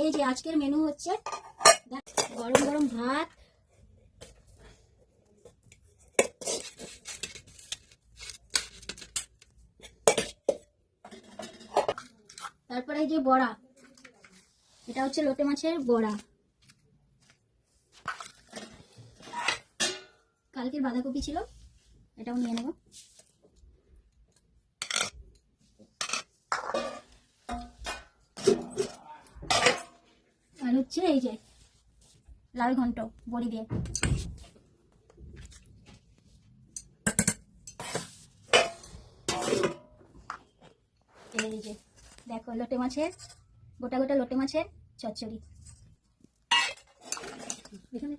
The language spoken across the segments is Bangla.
এই যে আজকের মেনু হচ্ছে গরম গরম ভাত, তারপরে এই যে বড়া, এটা হচ্ছে লোটে মাছের বড়া, কালকের বাঁধাকপি ছিল এটাও নিয়ে নেব, আর হচ্ছে এই যে লাল ঘন্ট বড়ি দিয়ে। এই যে দেখো লোটে মাছের গোটা গোটা লোটে মাছের চচ্চড়ি। এখানে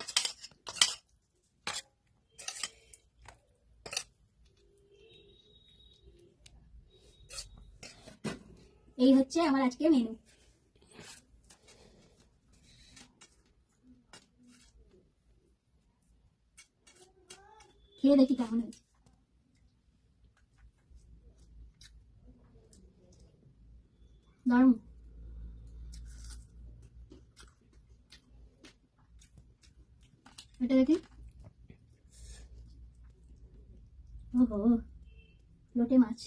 এই হচ্ছে আমার আজকে মেনু। খেয়ে দেখি কেমন হয়েছে। দারুণ। এটা দেখি, ওহো লোটে মাছ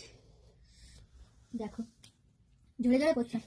দেখো ঝরে ঝরে করছে।